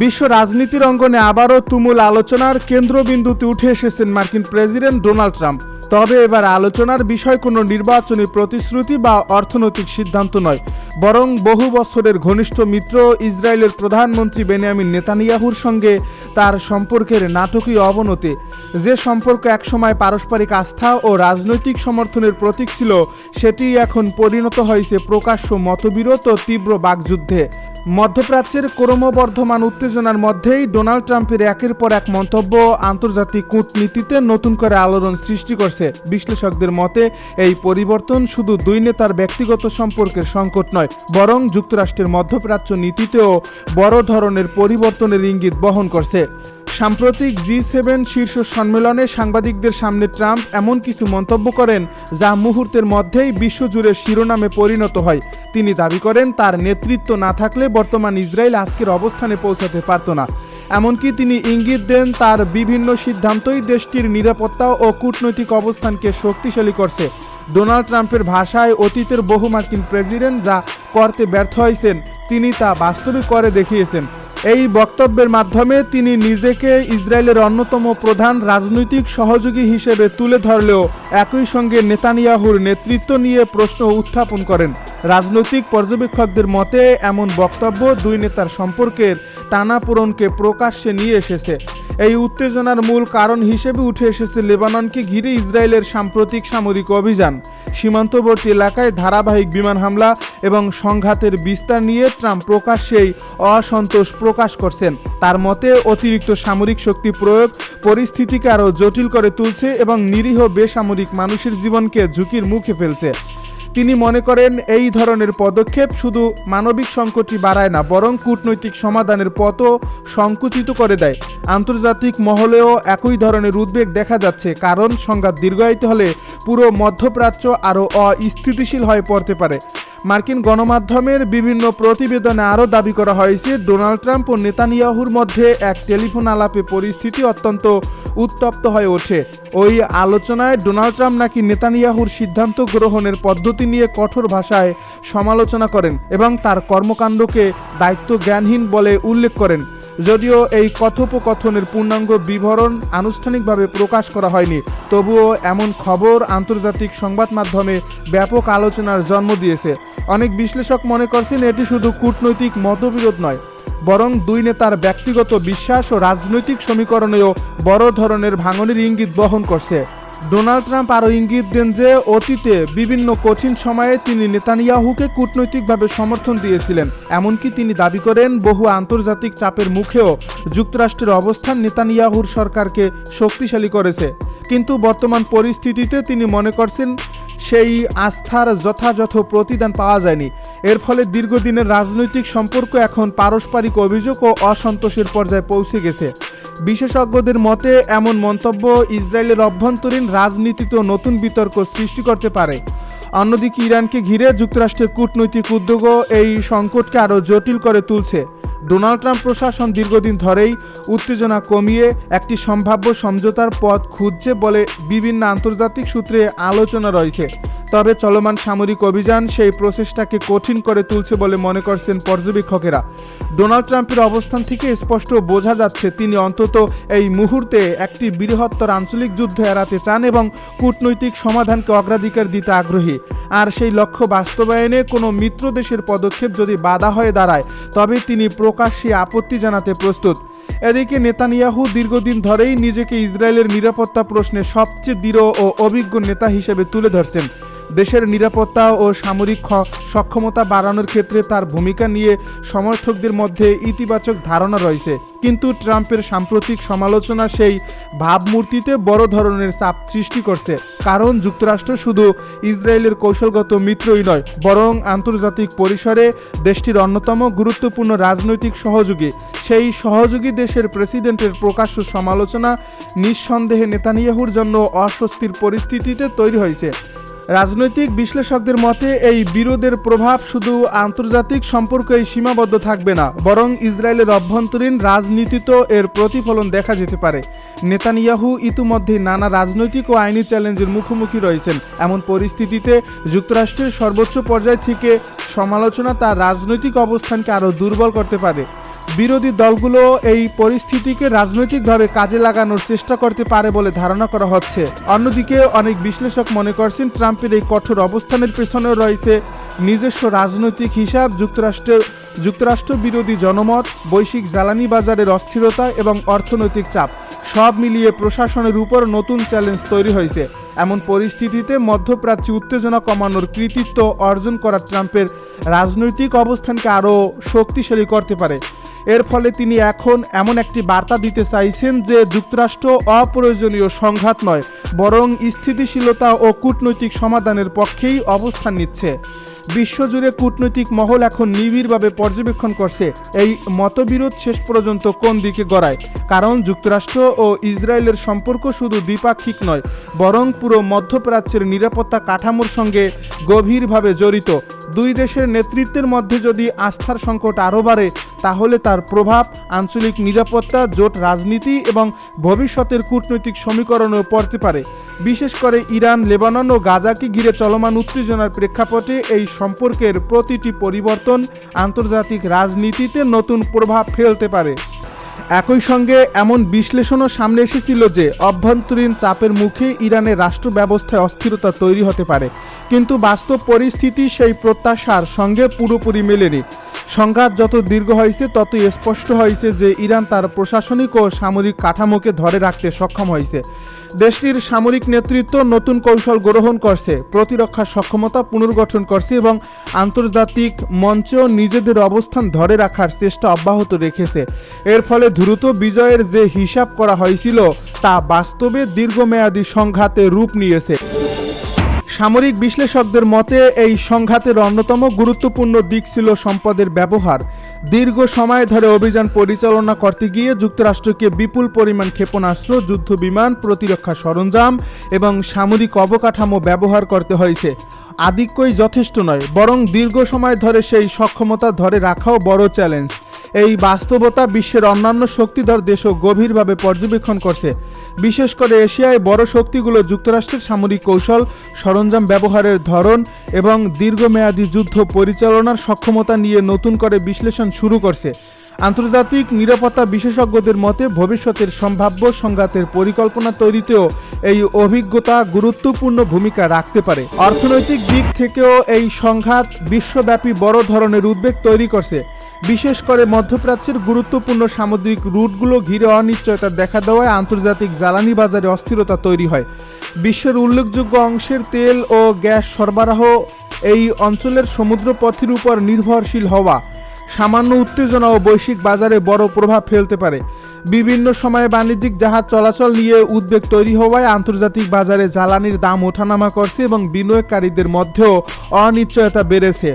বিশ্ব রাজনীতির অঙ্গনে আবারও তুমুল আলোচনার কেন্দ্রবিন্দুতে উঠে এসেছেন মার্কিন প্রেসিডেন্ট ডোনাল্ড ট্রাম্প। তবে এবার আলোচনার বিষয় কোনো নির্বাচনী প্রতিশ্রুতি বা অর্থনৈতিক সিদ্ধান্ত নয়, বরং বহু বছরের ঘনিষ্ঠ মিত্র ইসরায়েলের প্রধানমন্ত্রী বেনিয়ামিন নেতানিয়াহুর সঙ্গে তার সম্পর্কের নাটকীয় অবনতি। যে সম্পর্ক একসময় পারস্পরিক আস্থা ও রাজনৈতিক সমর্থনের প্রতীক ছিল, সেটি এখন পরিণত হয়েছে প্রকাশ্য মতবিরোধ ও তীব্র বাকযুদ্ধে। মধ্যপ্রাচ্যের ক্রমবর্ধমান উত্তেজনার মধ্যেই ডোনাল্ড ট্রাম্পের একের পর এক মন্তব্য আন্তর্জাতিক কূটনীতিতে নতুন করে আলোড়ন সৃষ্টি করছে। বিশ্লেষকদের মতে এই পরিবর্তন শুধু দুই নেতার ব্যক্তিগত সম্পর্কের সংকট নয়, বরং যুক্তরাষ্ট্রের মধ্যপ্রাচ্য নীতিতেও বড় ধরনের পরিবর্তনের ইঙ্গিত বহন করছে। সাম্প্রতিক G7 শীর্ষ সম্মেলনে সাংবাদিকদের সামনে ট্রাম্প এমন কিছু মন্তব্য করেন যা মুহূর্তের মধ্যেই বিশ্বজুড়ে শিরোনামে পরিণত হয়। তিনি দাবি করেন তার নেতৃত্ব না থাকলে বর্তমান ইসরায়েল আজকের অবস্থানে পৌঁছাতে পারত না। এমনকি তিনি ইঙ্গিত দেন তার বিভিন্ন সিদ্ধান্তই দেশটির নিরাপত্তা ও কূটনৈতিক অবস্থানকে শক্তিশালী করছে। ডোনাল্ড ট্রাম্পের ভাষায় অতীতের বহু মার্কিন প্রেসিডেন্ট যা করতে ব্যর্থ হয়েছেন, তিনি তা বাস্তবে করে দেখিয়েছেন। এই বক্তব্যের মাধ্যমে তিনি নিজেকে ইসরায়েলের অন্যতম প্রধান রাজনৈতিক সহযোগী হিসেবে তুলে ধরলেও একই সঙ্গে নেতানিয়াহুর নেতৃত্ব নিয়ে প্রশ্ন উত্থাপন করেন। রাজনৈতিক পর্যবেক্ষকদের মতে এমন বক্তব্য দুই নেতার সম্পর্কের টানাপোড়েনকে প্রকাশ্যে নিয়ে এসেছে। এই উত্তেজনার মূল কারণ হিসেবে উঠে এসেছে লেবাননকে ঘিরে ইসরায়েলের সাম্প্রতিক সামরিক অভিযান। সীমান্তবর্তী এলাকায় ধারাবাহিক বিমান হামলা এবং সংঘাতের বিস্তার নিয়ে ট্রাম্প প্রকাশ্যেই অসন্তোষ প্রকাশ করছেন। তার মতে অতিরিক্ত সামরিক শক্তি প্রয়োগ পরিস্থিতিকে আরও জটিল করে তুলছে এবং নিরীহ বেসামরিক মানুষের জীবনকে ঝুঁকির মুখে ফেলছে। তিনি মনে করেন এই ধরনের পদক্ষেপ শুধু মানবিক সংকটই বাড়ায় না, বরং কূটনৈতিক সমাধানের পথও সংকুচিত করে দেয়। আন্তর্জাতিক মহলেও একই ধরনের উদ্বেগ দেখা যাচ্ছে, কারণ সংঘাত দীর্ঘায়িত হলে পুরো মধ্যপ্রাচ্য আরও অস্থিতিশীল হয়ে পড়তে পারে। মার্কিন গণমাধ্যমের বিভিন্ন প্রতিবেদনে আরও দাবি করা হয়েছে ডোনাল্ড ট্রাম্প ও নেতানিয়াহুর মধ্যে এক টেলিফোন আলাপে পরিস্থিতি অত্যন্ত উত্তপ্ত হয়ে ওঠে। ওই আলোচনায় ডোনাল্ড ট্রাম্প নাকি নেতানিয়াহুর সিদ্ধান্ত গ্রহণের পদ্ধতি নিয়ে কঠোর ভাষায় সমালোচনা করেন এবং তার কর্মকাণ্ডকে দায়িত্ব জ্ঞানহীন বলে উল্লেখ করেন। যদিও এই কথোপকথনের পূর্ণাঙ্গ বিবরণ আনুষ্ঠানিকভাবে প্রকাশ করা হয়নি, তবুও এমন খবর আন্তর্জাতিক সংবাদ মাধ্যমে ব্যাপক আলোচনার জন্ম দিয়েছে। অনেক বিশ্লেষক মনে করছেন এটি শুধু কূটনৈতিক মতবিরোধ নয়, বরং দুই নেতার ব্যক্তিগত বিশ্বাস ও রাজনৈতিক সমীকরণেও বড় ধরনের ভাঙনের ইঙ্গিত বহন করছে। ডোনাল্ড ট্রাম্প আরও ইঙ্গিত দেন যে অতীতে বিভিন্ন কঠিন সময়ে তিনি নেতানিয়াহুকে কূটনৈতিকভাবে সমর্থন দিয়েছিলেন। এমনকি তিনি দাবি করেন বহু আন্তর্জাতিক চাপের মুখেও যুক্তরাষ্ট্রের অবস্থান নেতানিয়াহুর সরকারকে শক্তিশালী করেছে। কিন্তু বর্তমান পরিস্থিতিতে তিনি মনে করছেন সেই আস্থার যথাযথ প্রতিদান পাওয়া যায়নি। এর ফলে দীর্ঘদিনের রাজনৈতিক সম্পর্ক এখন পারস্পরিক অভিযোগ ও অসন্তোষের পর্যায়ে পৌঁছে গেছে। বিশেষজ্ঞদের মতে এমন মন্তব্য ইসরায়েলের অভ্যন্তরীণ রাজনীতিতেও নতুন বিতর্ক সৃষ্টি করতে পারে। অন্যদিকে ইরানকে ঘিরে যুক্তরাষ্ট্রের কূটনৈতিক উদ্যোগও এই সংকটকে আরও জটিল করে তুলছে। ডোনাল্ড ট্রাম্প প্রশাসন দীর্ঘদিন ধরেই উত্তেজনা কমিয়ে একটি সম্ভাব্য সমঝোতার পথ খুঁজছে বলে বিভিন্ন আন্তর্জাতিক সূত্রে আলোচনা রয়েছে। তবে চলমান সামরিক অভিযান সেই প্রচেষ্টাকে কঠিন করে তুলছে বলে মনে করছেন পর্যবেক্ষকেরা। ডোনাল্ড ট্রাম্পের অবস্থান থেকে স্পষ্ট বোঝা যাচ্ছে তিনি অন্তত এই মুহূর্তে একটি বৃহত্তর আঞ্চলিক যুদ্ধ এড়াতে চান এবং কূটনৈতিক সমাধানকে অগ্রাধিকার দিতে আগ্রহী। আর সেই লক্ষ্য বাস্তবায়নে কোনো মিত্র দেশের পদক্ষেপ যদি বাধা হয়ে দাঁড়ায়, তবে তিনি প্রকাশ্যে আপত্তি জানাতে প্রস্তুত। এদিকে নেতানিয়াহু দীর্ঘদিন ধরেই নিজেকে ইসরায়েলের নিরাপত্তা প্রশ্নে সবচেয়ে দৃঢ় ও অভিজ্ঞ নেতা হিসেবে তুলে ধরছেন। দেশের নিরাপত্তা ও সামরিক সক্ষমতা বাড়ানোর ক্ষেত্রে তার ভূমিকা নিয়ে সমর্থকদের মধ্যে ইতিবাচক ধারণা রয়েছে। কিন্তু ট্রাম্পের সাম্প্রতিক সমালোচনা সেই ভাবমূর্তিতে বড় ধরনের চাপ সৃষ্টি করছে, কারণ যুক্তরাষ্ট্র শুধু ইসরায়েলের কৌশলগত মিত্রই নয়, বরং আন্তর্জাতিক পরিসরে দেশটির অন্যতম গুরুত্বপূর্ণ রাজনৈতিক সহযোগী। সেই সহযোগী দেশের প্রেসিডেন্টের প্রকাশ্য সমালোচনা নিঃসন্দেহে নেতানিয়াহুর জন্য অস্বস্তির পরিস্থিতিতে তৈরি হয়েছে। রাজনৈতিক বিশ্লেষকদের মতে এই বিরোধের প্রভাব শুধু আন্তর্জাতিক সম্পর্কেই সীমাবদ্ধ থাকবে না, বরং ইসরায়েলের অভ্যন্তরীণ রাজনীতিতেও এর প্রতিফলন দেখা যেতে পারে। নেতানিয়াহু ইতিমধ্যেই নানা রাজনৈতিক ও আইনি চ্যালেঞ্জের মুখোমুখি রয়েছেন। এমন পরিস্থিতিতে যুক্তরাষ্ট্রের সর্বোচ্চ পর্যায় থেকে সমালোচনা তার রাজনৈতিক অবস্থানকে আরও দুর্বল করতে পারে। বিরোধী দলগুলো এই পরিস্থিতিকে রাজনৈতিকভাবে কাজে লাগানোর চেষ্টা করতে পারে বলে ধারণা করা হচ্ছে। অন্যদিকে অনেক বিশ্লেষক মনে করছেন ট্রাম্পের এই কঠোর অবস্থানের পেছনেও রয়েছে নিজস্ব রাজনৈতিক হিসাব, যুক্তরাষ্ট্র বিরোধী জনমত, বৈশ্বিক জ্বালানি বাজারের অস্থিরতা এবং অর্থনৈতিক চাপ সব মিলিয়ে প্রশাসনের উপর নতুন চ্যালেঞ্জ তৈরি হয়েছে। এমন পরিস্থিতিতে মধ্যপ্রাচ্যে উত্তেজনা কমানোর কৃতিত্ব অর্জন করা ট্রাম্পের রাজনৈতিক অবস্থানকে আরও শক্তিশালী করতে পারে। এর ফলে তিনি এখন এমন একটি বার্তা দিতে চাইছেন যে যুক্তরাষ্ট্র অপ্রয়োজনীয় সংঘাত নয়, বরং স্থিতিশীলতা ও কূটনৈতিক সমাধানের পক্ষেই অবস্থান নিচ্ছে। বিশ্বজুড়ে কূটনৈতিক মহল এখন নিবিড়ভাবে পর্যবেক্ষণ করছে এই মতবিরোধ শেষ পর্যন্ত কোন দিকে গড়ায়, কারণ যুক্তরাষ্ট্র ও ইসরায়েলের সম্পর্ক শুধু দ্বিপাক্ষিক নয়, বরং পুরো মধ্যপ্রাচ্যের নিরাপত্তা কাঠামোর সঙ্গে গভীরভাবে জড়িত। দুই দেশের নেতৃত্বের মধ্যে যদি আস্থার সংকট আরও বাড়ে, তাহলে তার প্রভাব আঞ্চলিক নিরাপত্তা, জোট রাজনীতি এবং ভবিষ্যতের কূটনৈতিক সমীকরণেও পড়তে পারে। বিশেষ করে ইরান, লেবানন ও গাজাকে ঘিরে চলমান উত্তেজনার প্রেক্ষাপটে এই সম্পর্কের প্রতিটি পরিবর্তন আন্তর্জাতিক রাজনীতিতে নতুন প্রভাব ফেলতে পারে। একই সঙ্গে এমন বিশ্লেষণও সামনে এসেছিল যে অভ্যন্তরীণ চাপের মুখে ইরানের রাষ্ট্র ব্যবস্থায় অস্থিরতা তৈরি হতে পারে, কিন্তু বাস্তব পরিস্থিতি সেই প্রত্যাশার সঙ্গে পুরোপুরি মেলেনি। সংঘাত যত দীর্ঘ হয়েছে ততই স্পষ্ট হয়েছে যে ইরান তার প্রশাসনিক ও সামরিক কাঠামোকে ধরে রাখতে সক্ষম হয়েছে। দেশটির সামরিক নেতৃত্ব নতুন কৌশল গ্রহণ করছে, প্রতিরক্ষা সক্ষমতা পুনর্গঠন করছে এবং আন্তর্জাতিক মঞ্চেও নিজেদের অবস্থান ধরে রাখার চেষ্টা অব্যাহত রেখেছে। এর ফলে দ্রুত বিজয়ের যে হিসাব করা হয়েছিল তা বাস্তবে দীর্ঘমেয়াদী সংঘাতে রূপ নিয়েছে। সামরিক বিশ্লেষকদের মতে এই সংঘাতের অন্যতম গুরুত্বপূর্ণ দিক ছিল সম্পদের ব্যবহার। দীর্ঘ সময় ধরে অভিযান পরিচালনা করতে গিয়ে যুক্তরাষ্ট্রকে বিপুল পরিমাণ ক্ষেপণাস্ত্র, যুদ্ধবিমান, প্রতিরক্ষা সরঞ্জাম এবং সামরিক অবকাঠামো ব্যবহার করতে হয়েছে। আধিক্যই যথেষ্ট নয়, বরং দীর্ঘ সময় ধরে সেই সক্ষমতা ধরে রাখাও বড় চ্যালেঞ্জ। এই বাস্তবতা বিশ্বের অন্যান্য শক্তিধর দেশও গভীরভাবে পর্যবেক্ষণ করছে। বিশেষ করে এশিয়ায় বড় শক্তিগুলো যুক্তরাষ্ট্রের সামরিক কৌশল, সরঞ্জাম ব্যবহারের ধরন এবং দীর্ঘমেয়াদী যুদ্ধ পরিচালনার সক্ষমতা নিয়ে নতুন করে বিশ্লেষণ শুরু করছে। আন্তর্জাতিক নিরাপত্তা বিশেষজ্ঞদের মতে ভবিষ্যতের সম্ভাব্য সংঘাতের পরিকল্পনা তৈরিতেও এই অভিজ্ঞতা গুরুত্বপূর্ণ ভূমিকা রাখতে পারে। অর্থনৈতিক দিক থেকেও এই সংঘাত বিশ্বব্যাপী বড় ধরনের উদ্বেগ তৈরি করছে। বিশেষ করে মধ্যপ্রাচ্যের গুরুত্বপূর্ণ সামুদ্রিক রুটগুলো ঘিরে অনিশ্চয়তা দেখা দেওয়ায় আন্তর্জাতিক জ্বালানি বাজারে অস্থিরতা তৈরি হয়। বিশ্বের উল্লেখযোগ্য অংশের তেল ও গ্যাস সরবরাহ এই অঞ্চলের সমুদ্রপথের উপর নির্ভরশীল হওয়া সামান্য উত্তেজনা ও বৈশ্বিক বাজারে বড় প্রভাব ফেলতে পারে। বিভিন্ন সময়ে বাণিজ্যিক জাহাজ চলাচল নিয়ে উদ্বেগ তৈরি হওয়ায় আন্তর্জাতিক বাজারে জ্বালানির দাম ওঠানামা করছে এবং বিনিয়োগকারীদের মধ্যেও অনিশ্চয়তা বেড়েছে।